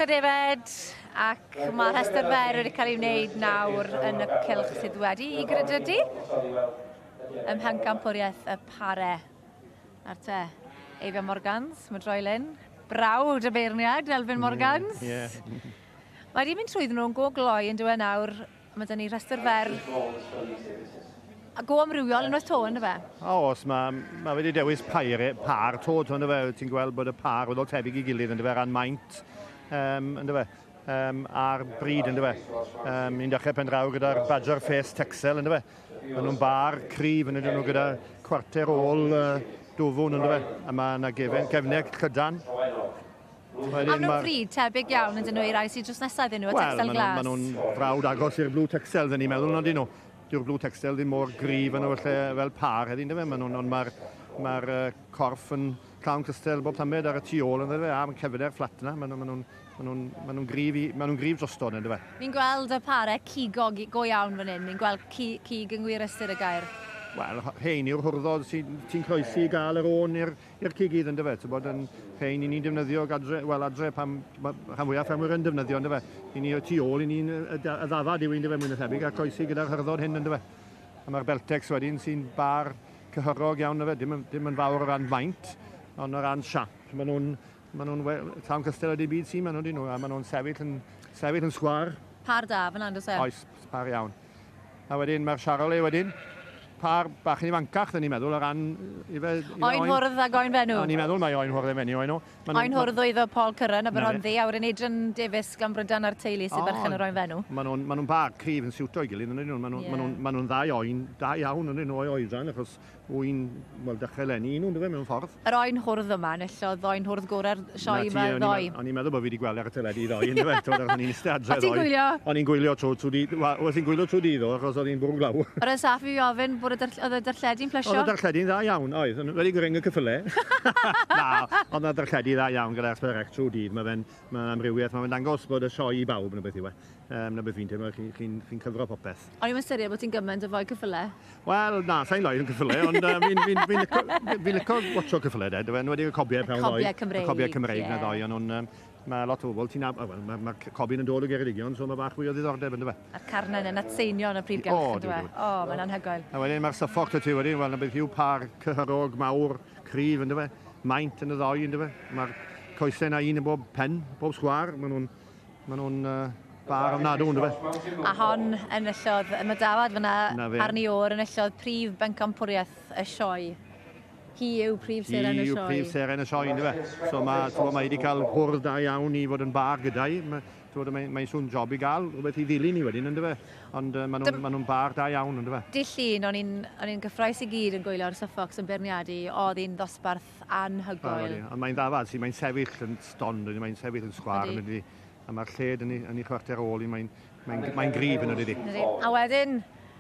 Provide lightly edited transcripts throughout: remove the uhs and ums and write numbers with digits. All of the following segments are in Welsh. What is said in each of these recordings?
Defaid, ac mae'r rhestr fer wedi cael ei wneud nawr yn y cylch sydd wedi ei grydydu ym Pencampwriaeth y Parau'r Ar te. Eifia Morgans, mae droi lyn. Brawd y beirniad, Elfyn Morgans. Mae wedi mynd trwyddyn nhw'n go gloi yn dweud nawr, mae dyn ni rhestr fer a go amrywiol yn oes to, ynddo fe? Os, mae wedi dewis par to, ynddo fe. Ti'n gweld bod y par wedi tebyg i gilydd, ynddo fe, ran maint, ynddo fe, a'r bryd, ynddo fe. Ni'n dechrau pen draw gyda'r badger face texel, ynddo fe. Maen nhw'n bar cryf, ynddo nhw gyda cwarter ôl dofwn, ynddo fe. A mae yna gefneg chydan. Am nhw'n bryd tebyg iawn ydyn nhw i rai sydd drws nesaf ydyn nhw, y texel glas? Wel, maen nhw'n frawd agos i'r blue texel, dyn ni'n meddwl nhw, dyn nhw. Dyw'r blue texel ddim mor gryf yn o'r fel par heddi, ynddo fe. Mae'r corff yn llawn cystel bob tamed ar y tu ôl, ynddo fe, a mae'n cefnau'r fflat yna. Maen nhw'n gryf drosto, ynddo fe. Ni'n gweld y parau cigo go iawn fan hyn. Ni'n gweld cig yn gwir ystyr y gair. Wel, hein yw'r hwrddodd sy'n croesi i gael yr ôn i'r cigydd, ynddo fe. Bod yn hein i ni'n defnyddio adre pan fwyaf ffermwyr yn defnyddio, ynddo fe. I ni o tu ôl, i ni'n y ddafad yw ynddo fe mwy na thebyg, a croesi gyda'r hyrddod hyn, ynddo fe. A mae'r beltex wedyn sy'n bar cyhyrog iawn, ynddo fe. Dim yn fawr o ran maint, ond o ran siap. Maen nhw'n llawn cystel o byd sy'n maen nhw, a maen nhw'n sefyll yn sgwar. Par da, fan andros e? Oes, par iawn. A wedyn mae'r Charolais wedyn. Par bach yn ifancach, dyn ni'n meddwl, o ran... Oen hwrdd ag oen fenw? Ni'n meddwl mae oen hwrdd efenw, oen nhw. Oen hwrdd oedd o Paul Curran, a Byrhonddi, a wedyn Adrian Davies gan Brydan a'r teulu sy'n berchen yr oen fenw. Maen nhw'n bar cryf yn siwto i gilydd, maen nhw'n ddau oen, da iawn yn o'i oedran, achos wy'n dechrau lenni nhw'n dweud mewn ffordd. Yr oen hwrdd yma, nellodd oen hwrdd gorau'r sioe yma ddoi. O'n i'n meddwl bod fi wedi gweld ar y teledu i ddoi, ynddo fe, o'n i'n ystadre ddoi. O ti'n gwylio? O'n i'n gwylio trwy diddo, achos o'n i'n bwrw glaw. Yr ysaf i ofyn bod y darlledu'n plesio? Oedd y darlledu'n dda iawn, oedd. Wedi gring y cyffyle. Na, oedd y darlledu dda iawn gyda'r ysbrydrech trwy dydd. Mae'n amrywiaeth, mae'n dangos bod y sioe i bawb yn y beth yw e. Na beth fi'n teimlo, chi'n cyfro popeth. O'n i'n ystyried bod ti'n gymaint o foi cyffyle? Wel, na, sa'n loed yn cyffyle, ond fi'n licio watcho cyffyle, de. Dwi'n wedi cobiau pewn ddoi. Y cobiau Cymreig na ddoi, mae lot o bobl, mae cobi'n yn dod o Geredigion, so mae bach fwy o ddiddordeb, ynddo fe. A'r carnen yn atseinion y prif gelch, ynddo fe? O, mae'n anhygoel. A wedyn mae'r syffoc ty wedyn, wel, na beth yw par cyhyrog mawr, cryf, ynddo fe, maint yn y ddoi, ynddo fe. Mae'r coesau na un yn bob pen, bob sgwar, maen nhw'n bar ofnadw, ynddo fe. A hon yn illodd, mae dafad fyna arni o'r yn illodd prif Pencampwriaeth y Sioe. Hi yw prif seren y Sioe. Hi yw prif seren y Sioe, ynddo fe. So mae wedi cael hwrdd da iawn i fod yn bar gyda'i. Mae'n sŵn job i gael, rhywbeth i ddilyn i wedyn, ynddo fe. Ond maen nhw'n bar da iawn, ynddo fe. Dillun, o'n i'n gyffroes i gyd yn gwylio'r syffocs yn beirniadu, oedd hi'n ddosbarth anhygoel. Ond mae'n ddafad, mae'n sefyll yn stond, mae'n sefyll yn sgwar. A mae'r lled yn ei chwarter ôl, mae'n gryf yn ydy. A wedyn,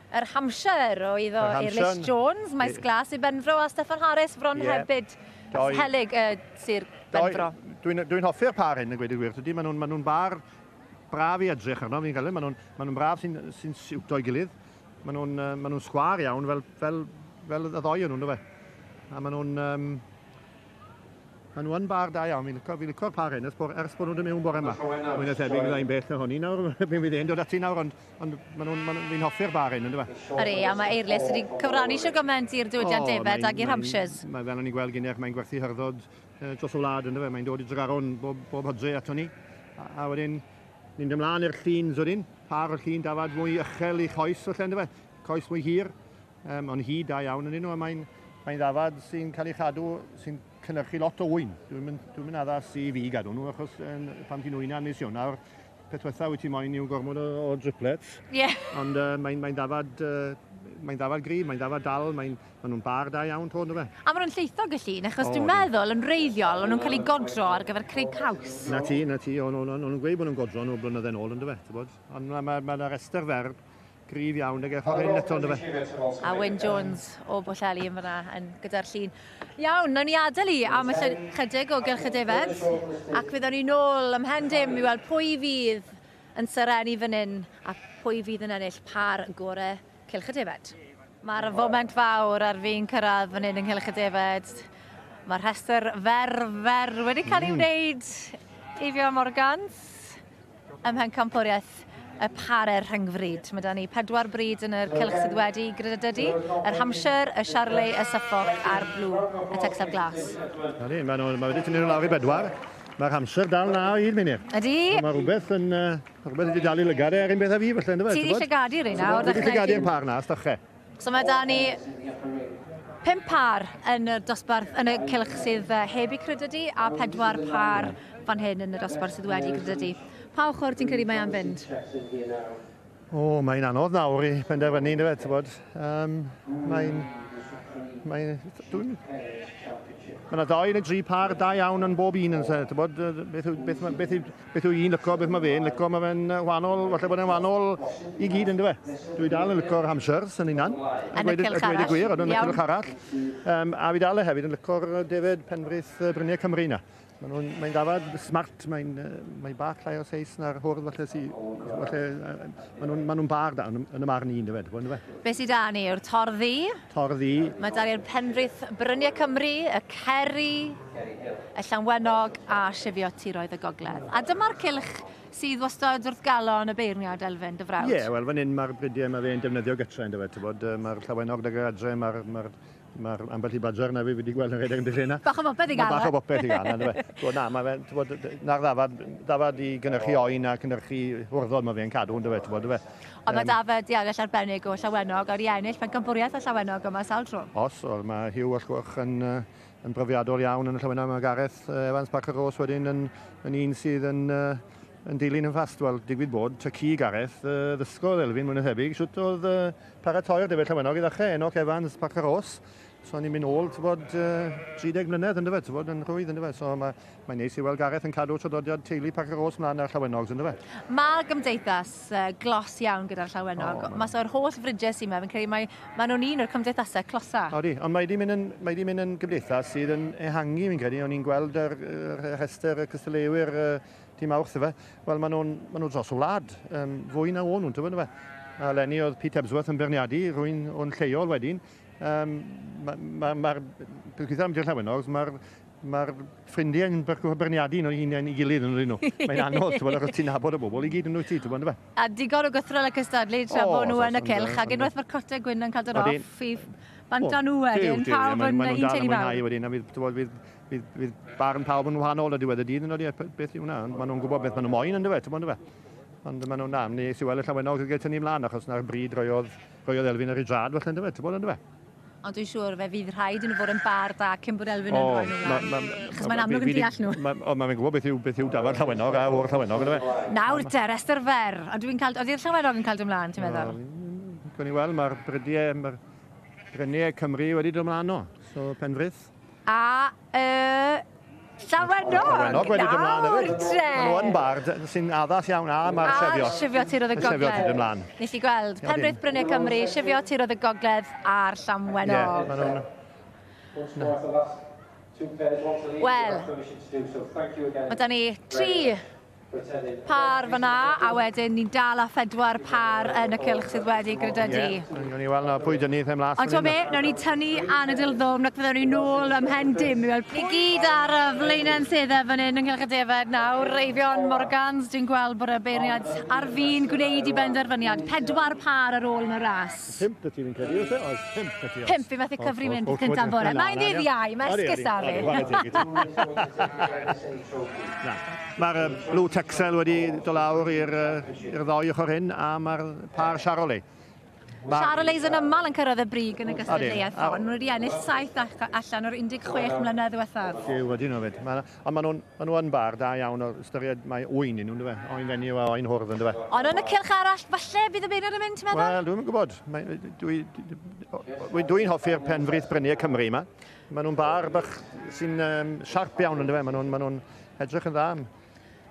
yr Hampshire oedd o Eirlis Jones, Maes Glas i Benfro, a Steffan Harris bron hefyd. Helig Sir Benfro. Dwi'n hoffi'r par hyn, yn gweud y gwir. Maen nhw'n bar braf i edrych arno, fi'n cael. Maen nhw'n braf sy'n siwto i gilydd. Maen nhw'n sgwar iawn fel y ddoi yn nhw'n, a maen nhw'n bar da iawn. Fi'n licio'r par hyn, ers bod nhw'n dod mewn bore yma. Mae'n tebyg yn bell na honni nawr. Fi'n fydd e'n dod ati nawr, ond fi'n hoffi'r bar hyn, ynddo fe. Yri, a mae Eirlis wedi cyfrannu sio gymaint i'r diwydiant Defaid ag i'r Hampshires. Mae fel o'n i'n gweld gynnech, mae'n gwerthu hyrddod dros o wlad, ynddo fe. Mae'n dod i Dragon bob hydre ato ni. A wedyn, ni'n ymlaen i'r llun, wedyn. Par o'r llun dafad mwy uchel i choes, felly, ynddo fe. Coes mwy hir, ond hyd da iawn yn nhw. Mae'n ddafad sy'n cael ei chadw, sy'n cynhyrchu lot o wyn. Dwi'n mynd addas i fi gadw nhw, achos pan ti'n wyna nes iawn. Nawr, petwetha wyt ti moyn i'w gormod o driplets. Ond mae'n dafad gryf, mae'n dafad dal, mae'n nhw'n bar da iawn to, ynddo fe. A maen nhw'n lleithog y llun, achos dwi'n meddwl yn reiddiol, o'n nhw'n cael ei godro ar gyfer creu caws. Na ti, o'n nhw'n gweud bod nhw'n godro nhw blynydde nôl, ynddo fe. Ond mae'r rester fer gryf iawn ag efo hyn eto, ynddo fe. A Wyn Jones o Bwlleli yn fyna gyda'r llun. Iawn, nawn ni adael i am chydig o gylch y Defaid, ac fyddwn ni nôl ym mhen dim i weld pwy fydd yn syrenu fan hyn, a pwy fydd yn ennill par gorau cylch y Defaid. Mae'r foment fawr ar fi'n cyrraedd fan hyn yng Nghylch y Defaid. Mae'r rhestr fer wedi cael ei wneud Ifio Morgans, ym Pencampwriaeth Parau'r Rhyngfryd. Mae da ni 4 bryd yn yr cylch sydd wedi gyda dydy. Yr Hampshire, y Charolais, y Suffolk a'r Blue, y Texel Glas. Mae wedi tynnu nhw lawr i 4. Mae'r Hampshire dal na o hyd, Meinir. Ydy? Mae rhywbeth wedi dal i lygad er un beth a fi, felly, ynddo fe? Ti di llygadu rhain nawr? Ti di llygadu yn par na, stachau. So mae da ni 5 par yn y dosbarth, yn y cylch sydd heb i credydu, a 4 par fan hyn yn y dosbarth sydd wedi credydu. Pa ochr ti'n credu mae am fynd? Mae'n anodd nawr i penderfynu, ynddo fe, ti'n bod. Mae yna 2 neu 3 par da iawn yn bob un yn se, ti'n bod, beth yw un lyco, beth mae fe'n lyco, mae fe'n wahanol, falle bod e'n wahanol i gyd ynddo fe. Dwi dal yn lyco'r Hampshires yn unan. Yn y cylch arall. Gwir, ond yn y cylch arall. A fi dal hefyd yn lyco'r Defaid Penfraith Bryniau Cymru na. Mae'n dafad smart, mae'n bach llai o seis na'r hwrdd falle maen nhw'n bar da yn y marn un, ynddo fe. Be sydd da ni yw'r torddi. Torddi. Mae da ni'r Penfraith Bryniau Cymru, y Ceri, y Llanwenog a Sifio Tiroedd y Gogledd. A dyma'r cylch sydd wastad wrth galon y beirniad Elfyn, dy frawd. Ie, wel fan hyn mae'r brydiau mae fe'n defnyddio gytre, ynddo fe. Mae'r Llawenog dy gadre, mae'r ambell i badger na fi wedi gweld yn rhedeg yn dyllu yna. Bach o bopeth i gael. Bach o bopeth i gael, ynddo fe. Na'r ddafad i gynnyrchu oen a gynnyrchu hwrddod mae fe'n cadw, ynddo fe. Ond mae Dafod i agell arbennig o Llawenog ar i ennill Pencampwriaeth a Llawenog yma sawl tro. Os, mae Hugh Allgwch yn brofiadol iawn yn y Llawenog. Mae Gareth Evans Parau'r wedyn yn un sydd yn dilyn yn fast. Wel, digwydd bod, tycu Gareth, ddysgodd Elfyn mwyn y thebyg. Siwt oedd Parau'r Defaid Llawenog i ddechrau, Enoch Evans Parau'r. So ni'n mynd ôl, 30 mlynedd, ynddo fe, yn rhwydd, ynddo fe. So mae'n neis i weld Gareth yn cadw traddodiad teulu Parau'r mlaen ar Llawenogs, ynddo fe. Mae'r gymdeithas glos iawn gyda'r Llawenog. Mae so'r holl frydau sy'n mewn, credu mae nhw'n un o'r cymdeithasau closa. Odi, ond mae wedi mynd yn gymdeithas sydd yn ehangu, fi'n credu. O'n i'n gweld yr rhestr y cystadleuwyr dim awrth, yfe. Wel, mae nhw dros o wlad, fwy na o'n nhw'n, ynddo fe. A Lenny oedd Pete Ebsworth yn berniadu, rwy'n o'n lleol wedyn. Mae'r pwysau am di'r Llawenogs, mae'r ffrindiau yn berniadu nhw'n hunain i gilydd yn nhw. Mae'n anodd, achos ti'n nabod y bobl i gyd yn nhw ti, ti'n bod, ynddo fe? A digon o gythral y cystadlu tra bod nhw yn y cylch, ac unwaith mae'r cotau gwyn yn cael dod off i banta nhw wedyn, pawb yn un teulu fawr. Fydd barn pawb yn wahanol y diwedd y dydd yn oed, beth yw hwnna, maen nhw'n gwybod beth maen nhw'n moyn ynddo fe, ti'n bod, ynddo fe? Ond maen nhw'n nam, nes i weld y Llawenog yn tynnu ymlaen, achos na'r bryd roiodd Elfyn ar ei drad, felly ynddo fe, ti'n bod, ynddo fe? Ond dwi'n siŵr fe fydd rhaid yn fod yn bar da cyn bod Elfyn yn rhoi nhw ymlaen. Chos mae'n amlwg yn deall nhw. Ond mae'n gwybod beth yw dafod Llawenog a o'r Llawenog, ynddo fe? Nawr te, restr fer. Ydy'r Llawenog yn cael ymlaen, ti'n meddwl? Gwyn i weld, mae'r Bryniau Cymru wedi dod ymlaen o, so Penfraith. A Llawenog wedi dod ymlaen, nawr te! Mae nhw yn bar sy'n addas iawn a mae'r Sifio. A Sifio Tiroedd y Gogledd. Nes i gweld, Penfraith Bryniau Cymru, Sifio Tiroedd y Gogledd a'r Llanwenog. Wel, mae da ni 3 par fyna, a wedyn ni'n dal a 4 par yn y cylch sydd wedi grydydu. Gawn ni weld na pwy dynnu ddim las. Ond to be, nawn ni tynnu Anadl Ddwm, ac fyddwn ni nôl ym Mhen Dim. Ni gyd ar y flaenau seddau fan hyn yng Nghylch y Defaid nawr. Eifion Morgans, dwi'n gweld bod y beirniad ar fi'n gwneud i benderfyniad. 4 par ar ôl yn y ras. 5 ti fi'n credu, oes? 5 ti. 5 fi methu cyfri mynd cyntaf bore. Mae'n ddydd iau, mae'n esgusa fi. Mae'r Blue Texel wedi dod lawr i'r ddoi ochr hyn, a mae'r par Charolais. Charolais yn ymal yn cyrraedd y brig yn y gystadleuaeth. Ond nhw wedi ennill 7 allan o'r 16 mlynedd ddiwethaf. Yw, wedi nhw fyd. Ond maen nhw'n bar da iawn o ystyried mae oen nhw'n dweud. Oen fenyw a oen hwrdd yn dweud. Ond yn y cylch arall, falle bydd y beirniad yn mynd, ti'n meddwl? Wel, dwi'n gwybod. Dwi'n hoffi'r Penfraith Bryniau Cymru yma. Maen nhw'n bar bach sy'n siarp iawn yn dweud. Maen nhw'n edrych yn dda.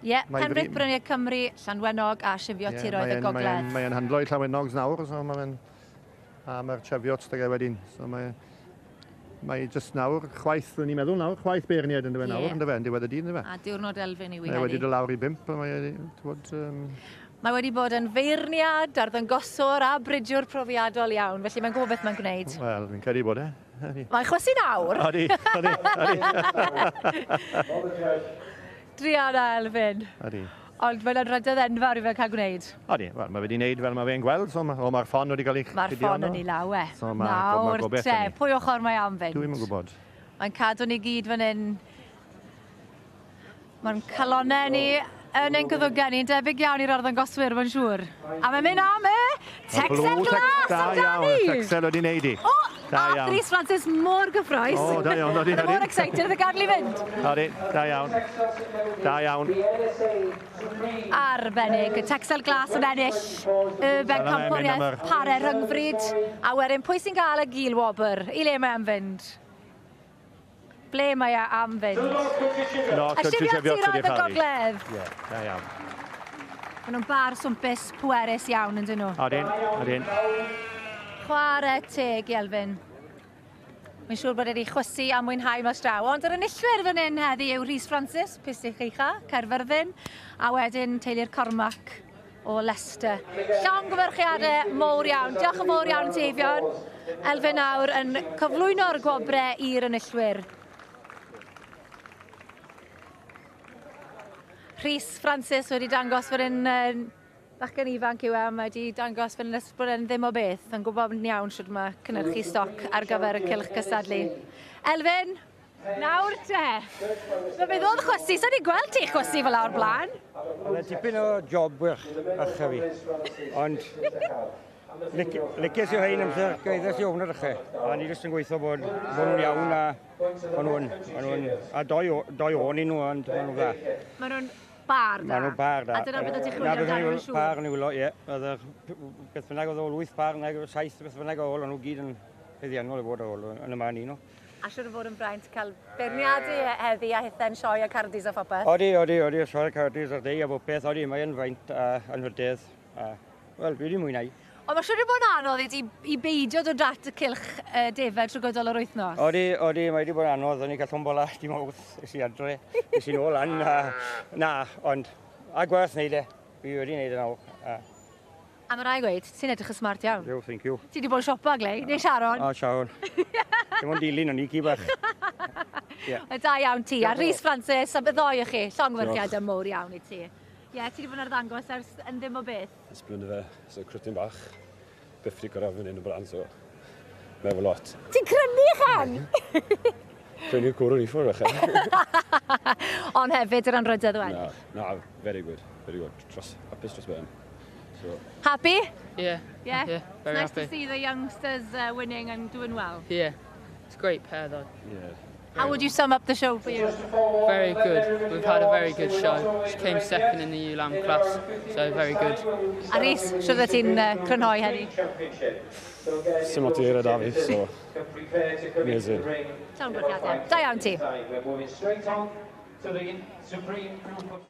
Ie, Penfraith Bryniau Cymru, Llanwenog a Sifio Tiroedd y Gogledd. Mae'n handlo i Llawenogs nawr, so mae'r Cheviot stygai wedyn. So mae jyst nawr, chwaith, rwy'n i'n meddwl nawr, chwaith beirniad yn dweud nawr, yn diwedd y dydd, yn dweud. A diwrnod Elfyn i wi heddi. Mae wedi dod lawr i 5, Mae wedi bod yn feirniad, arddangoswr a bridwr profiadol iawn, felly mae'n gwybod beth mae'n gwneud. Wel, fi'n credu bod e. Mae'n chwysu nawr. Odi. Driana Elfyn. Ydy. Ond mae'n rhededd enfawr i fe cael gwneud. Ydy, wel, mae wedi gwneud fel mae fe'n gweld, so mae'r ffon wedi cael ei Mae'r ffon yn ei law e. So mae gobeithio te, ni. pwy ochr mae am fynd? Dwi'n yn gwybod. Mae'n cadw ni gyd fan hyn. Mae'n calonau ni yn ein cyddogen ni'n debyg iawn i'r arddangoswyr, mae'n siŵr. A mae'n mynd am e! Texel glas amdani! Texel wedi wneud i. O! A Rhys Francis mor gyffroes. O, da iawn, ydy. Mor excited y gadlu fynd. Ydy, da iawn. Da iawn. Arbennig, y Texel glas yn ennill y Pencampwriaeth Parau'r Rhyngfryd. A wedyn, pwy sy'n cael y gil wobr? I le mae am fynd? Ble mae am fynd? No, Ystyfiad tir y gogledd. Ie, da iawn. Maen nhw'n bar swmpus pwerus iawn yn dyn nhw. Ydyn. Chwarae teg i Elfyn. Mae'n siŵr bod wedi chwysu a mwynhau mas draw. Ond yr enillwyr fan hyn heddi yw Rhys Francis, Pysych Eicha, Caerfyrddin, a wedyn teulu'r Cormac o Leicester. Llongyfarchiadau mowr iawn. Diolch yn fawr iawn Teifion. Elfyn nawr yn cyflwyno'r gwobrau i'r enillwyr. Rhys Francis wedi dangos fod yn bachgen ifanc yw am wedi dangos fod yn ddim o beth. Yn gwybod yn iawn sydd mae cynhyrchu stoc ar gyfer y cylch cystadlu. Elfyn, nawr te. Fe oedd chwysu, sa'n ni gweld ti chwysu fel awr blaen? Oedd tipyn o job wych acha fi. Ond licis yw hein amser gaeddus i ofn ar ycha. A ni jyst yn gweithio bod nhw'n iawn a doi o'n i nhw, ond maen nhw'n dda. Maen nhw'n bar da. Maen nhw'n bar da. A dyna beth ydych chwilio amdano yn siŵr? Bar yn wylo, ie. Beth bynnag oedd ôl 8 bar, 7 beth bynnag o ôl, ond nhw gyd yn heddiannol i fod o ôl yn y man un nhw. A siwr o fod yn braint cael beirniadu heddi a hithen Sioe a Cardis a phopeth? Odi, Sioe Cardis ar dei a bob peth, mae'n faint yn hyrdydd. Wel, dwi wedi mwynhau. Ond mae siwr o bod anodd i beidio dod at y cylch defed trwy gydol yr wythnos? Odi, mae wedi bod anodd. O'n i cael tombola dim awth, ys i adre. Ys i nôl an. Ond a gwerth wneud e. Fi wedi wneud e nawr. A mae rai gweud, ti'n edrych yn smart iawn. Thank you. Ti wedi bod yn siopa, Glei? Neu Sharon? O, Sharon. Dim ond dilyn o'n i gybach. Da iawn ti. A Rhys Francis, a byddoi chi, llongfyrchiadau mowr iawn i ti. Ie, ti wedi bod yn arddangos ers yn ddim o beth? Ysbryd fe, so crytyn bach. Byth wedi gorau fan hyn o blaen, so meddwl lot. Ti'n crynu chan? Prynu'r cwrw ni ffwrdd eich. Ond hefyd yr anrydedd wedi? Na, very good. Hapus dros ben. Happy? Yeah. Yeah? Yeah, very nice happy. to see the youngsters winning and doing well. Yeah, it's a great pair though. Yeah. How would you sum up the show for you? Very good. We've had a very good show. She came second in the ULAM class, so very good. A Rhys, siwr that ti'n crynhoi heddi? Sim o't i eira da fi, so amazing. Llongfyrchiadau. Da iawn ti. We're moving straight on to the Supreme Group of...